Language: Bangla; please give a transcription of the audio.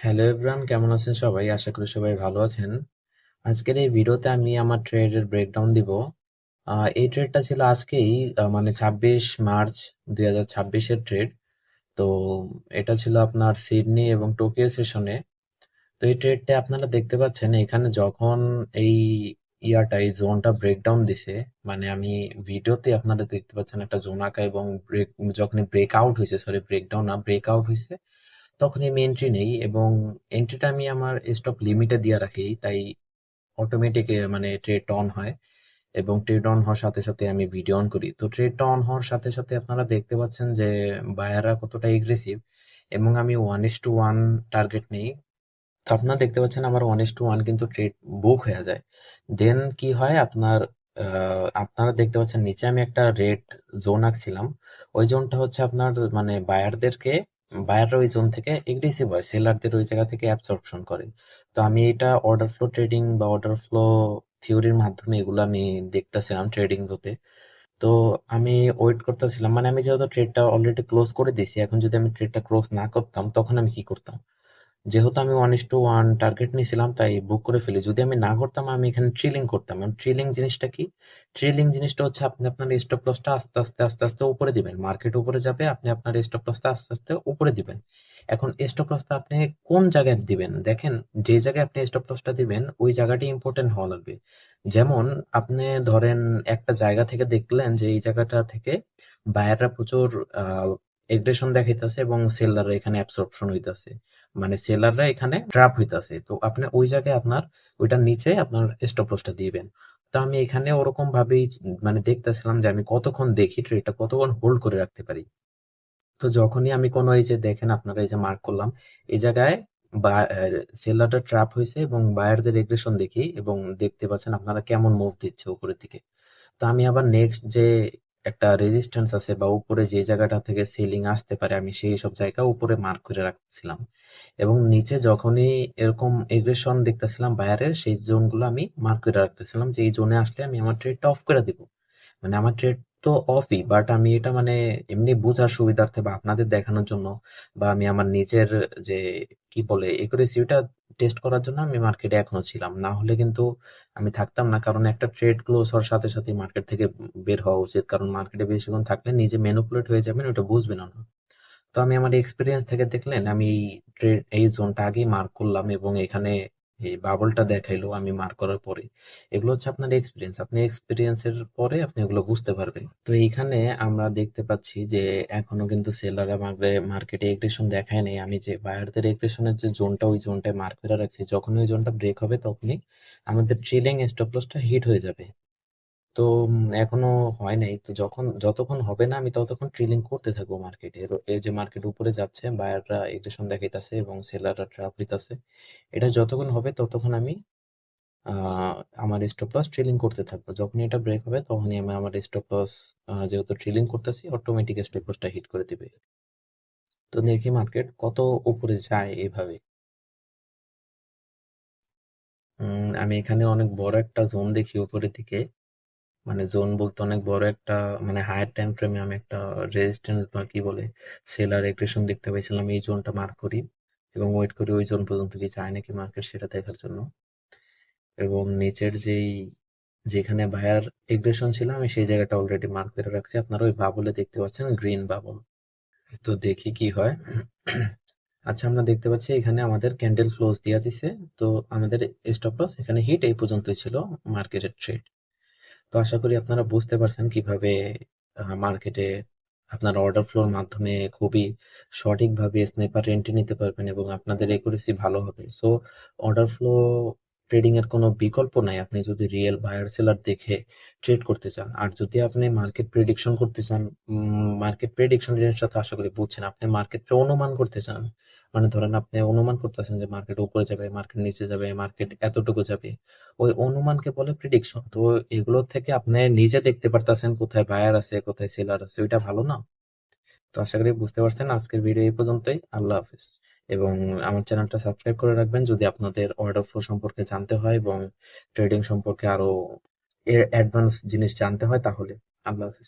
হ্যালো এভরিওয়ান, কেমন আছেন সবাই? আশা করি সবাই ভালো আছেন। আজকের এই ভিডিওতে আমি আমার ট্রেডের ব্রেকডাউন দিব। এই ট্রেডটা ছিল আজকেই, মানে 26 মার্চ 2026 এর ট্রেড। তো এটা ছিল আপনার সিডনি এবং টোকিও সেশনে। তো এই ট্রেডটা আপনারা দেখতে পাচ্ছেন এখানে যখন এই এই জোনটা ব্রেকডাউন দিছে, মানে আমি ভিডিওতে আপনারা দেখতে পাচ্ছেন একটা জোন আঁকা এবং যখনই ব্রেক আউট হয়েছে, সরি ব্রেকডাউন না, ব্রেক আউট হয়েছে, তখনই আমি এন্ট্রি নেই এবং এন্ট্রিটা আমি আমার স্টপ লিমিটে দিয়ে রাখি, তাই অটোমেটিক মানে ট্রেড অন হয় এবং ট্রেড অন হওয়ার সাথে সাথে আমি ভিডিও অন করি। তো ট্রেড অন হওয়ার সাথে সাথে আপনারা দেখতে পাচ্ছেন যে বায়াররা কতটা এগ্রেসিভ এবং আমি 1:1 টার্গেট নেই। তো আপনারা দেখতে পাচ্ছেন আমার 1:1 কিন্তু ট্রেড বুক হয়ে যায়। দেন কি হয় আপনার, আপনারা দেখতে পাচ্ছেন নিচে আমি একটা রেড জোন আঁকছিলাম। ওই জোনটা হচ্ছে আপনার মানে বায়াররা ওই জোন থেকে এগ্রেসিভ হয়, সেলারদের ওই জায়গা থেকে অ্যাবসর্পশন করে। তো আমি এটা অর্ডার ফ্লো ট্রেডিং বা অর্ডার ফ্লো থিওরির মাধ্যমে এগুলো আমি দেখতেছিলাম ট্রেডিং হতে। তো আমি ওয়েট করতেছিলাম, মানে আমি যেহেতু ট্রেডটা অলরেডি ক্লোজ করে দিয়েছি, এখন যদি আমি ট্রেডটা ক্লোজ না করতাম তখন আমি কি করতাম? যেহেতু আমি 1:1 টার্গেট নিয়েছিলাম তাই বুক করে ফেলি। যদি আমি না করতাম আমি এখানে ট্রিলিং করতাম। ট্রিলিং জিনিসটা কি? ট্রিলিং জিনিসটা হচ্ছে আপনি আপনার স্টপ লসটা আস্তে আস্তে আস্তে আস্তে উপরে দিবেন, মার্কেট উপরে যাবে, আপনি আপনার স্টপ লসটা আস্তে আস্তে উপরে দিবেন। এখন স্টপ লসটা আপনি কোন জায়গায় দিবেন দেখেন, যে জায়গায় আপনি স্টপ লসটা দিবেন ওই জায়গাটি ইম্পর্টেন্ট হওয়া লাগবে। যেমন আপনি ধরেন একটা জায়গা থেকে দেখলেন যে এই জায়গাটা থেকে বায়াররা প্রচুর এগ্রেশন দেখাইতেছে এবং সেলাররা এখানে অ্যাবসর্পশন হইতাছে, মানে সেলাররা এখানে ট্র্যাপ হইতাছে। তো আপনি ওই জায়গায় আপনার ওইটার নিচে আপনার স্টপ লসটা দিবেন। তো আমি এখানে ওরকম ভাবেই মানে দেখতেছিলাম যে আমি কতক্ষণ দেখি ট্রেডটা কতক্ষণ হোল্ড করে রাখতে পারি। তো যখনই আমি কোনো এই যে দেখেন আপনারা এই যে মার্ক করলাম এই জায়গায় বা সেলারটা ট্র্যাপ হয়েছে এবং বায়ারদের এগ্রেশন দেখি এবং দেখতে পাচ্ছেন আপনারা কেমন মুভ দিচ্ছে উপরের দিকে। তো আমি আবার নেক্সট যে একটা রেজিস্ট্যান্স আছে বা উপরে যে জায়গাটা থেকে সেলিং আসতে পারে আমি সেই সব জায়গা উপরে মার্ক করে রাখছিলাম এবং নিচে যখনই এরকম এগ্রেশন দেখতেছিলাম বায়ারের সেই জোনগুলো আমি মার্ক করে রাখতেছিলাম যে এই জোনে আসলে আমি আমার ট্রেডটা অফ করে দিব। মানে আমার ট্রেড তো অফই, বাট আমি এটা মানে এমনি বোঝার সুবিধার্থে বা আপনাদের দেখানোর জন্য বা আমি আমার নিজের যে কি বলে একুরেসিটা টেস্ট করার জন্য আমি মার্কেটে এখনো ছিলাম, না হলে কিন্তু আমি থাকতাম না। কারণ একটা ট্রেড ক্লোজ হওয়ার সাথে সাথে মার্কেট থেকে বের হওয়া উচিত, কারণ মার্কেটে বেশিক্ষণ থাকলে নিজে ম্যানিপুলেট হয়ে যাবেন, ওটা বুঝবেন না। তো আমি আমার এক্সপিরিয়েন্স থেকে দেখলেন আমি ট্রেড এই জোনটা আগেই মার্ক করলাম এবং এখানে এই বাবলটা দেখাইলো আমি মার্ক করার পরে। এগুলো হচ্ছে আপনার এক্সপিরিয়েন্স, আপনি এক্সপিরিয়েন্সের পরে আপনি এগুলো বুঝতে পারবেন। তো এইখানে আমরা দেখতে পাচ্ছি যে এখনো কিন্তু সেলাররা মার্কেটে এগ্রেশন দেখায় নাই। আমি যে বায়ারদের এগ্রেশনের যে জোনটা ওই জোনটায় মার্ক করে রাখছি, যখন ওই জোনটা ব্রেক হবে তখনই আমাদের ট্রেলিং স্টপ লসটা হিট হয়ে যাবে। তো এখনো হয় নাই। তো যতক্ষণ হবে না আমি ততক্ষণ ট্রেলিং করতে থাকবো মার্কেটে। এই যে মার্কেট উপরে যাচ্ছে, বায়াররা এগ্রেশন দেখাইতাছে এবং সেলাররা ট্র্যাপ হইতাছে। এটা যতক্ষণ হবে ততক্ষণ আমি আমার স্টপ লস ট্রেলিং করতে থাকবো। যখন এটা ব্রেক হবে তখনই আমি আমার স্টপ লস, যেহেতু ট্রেলিং করতেছি অটোমেটিক স্টপ লসটা হিট করে দিবে। তো দেখি মার্কেট কত উপরে যায় এইভাবে। আমি এখানে অনেক বড় একটা জোন দেখি উপরের দিকে, মানে জোন বলতে অনেক বড় একটা, মানে হায়ার টাইম ফ্রেমে আমি একটা রেজিস্ট্যান্স বা কি বলে সেলার এগ্রেশন দেখতে পাইছিলাম। এই জোনটা মার্ক করি এবং ওয়েট করি ওই জোন পর্যন্ত কি যায় নাকি মার্কেট সেটা দেখার জন্য। এবং নিচের যেখানে বায়ার এগ্রেশন ছিল আমি সেই জায়গাটা অলরেডি মার্ক করে রাখছি। আপনারা ওই বাবলে দেখতে পাচ্ছেন গ্রিন বাবল। তো দেখি কি হয়। আচ্ছা, আমরা দেখতে পাচ্ছি এখানে আমাদের ক্যান্ডেল ক্লোজ দিয়া দিছে। তো আমাদের স্টপ লস এখানে হিট এই পর্যন্তই ছিল মার্কেটের ট্রেড। তো আশা করি আপনারা বুঝতে পারছেন কিভাবে মার্কেটে আপনার অর্ডার ফ্লোর মাধ্যমে খুবই সঠিকভাবে স্নাইপার এন্ট্রি নিতে পারবেন এবং আপনাদের একুরেসি ভালো হবে। সো অর্ডার ফ্লো ট্রেডিং এর কোনো বিকল্প নাই আপনি যদি রিয়েল বায়ার সেলার দেখে ট্রেড করতে চান। আর যদি আপনি মার্কেট প্রেডিকশন করতে চান, মার্কেট প্রেডিকশন জিনিসটা তো আশা করি বুঝছেন, আপনি মার্কেটটা অনুমান করতে চান। মানে ধরেন আপনি অনুমান করতেছেন যে মার্কেট উপরে যাবে, মার্কেট নিচে যাবে, মার্কেট এতটুকু যাবে, ওই অনুমানকে বলে প্রিডিকশন। তো এগুলো থেকে আপনি নিজে দেখতে পারতেছেন কোথায় বায়ার আছে কোথায় সেলার আছে, ওইটা ভালো না? তো আশা করি বুঝতে পারছেন। আজকের ভিডিও এই পর্যন্তই। আল্লাহ হাফেজ। এবং আমার চ্যানেলটা সাবস্ক্রাইব করে রাখবেন যদি আপনাদের অর্ডার ফ্লো সম্পর্কে জানতে হয় এবং ট্রেডিং সম্পর্কে আরো অ্যাডভান্স জিনিস জানতে হয় তাহলে। আল্লাহ হাফেজ।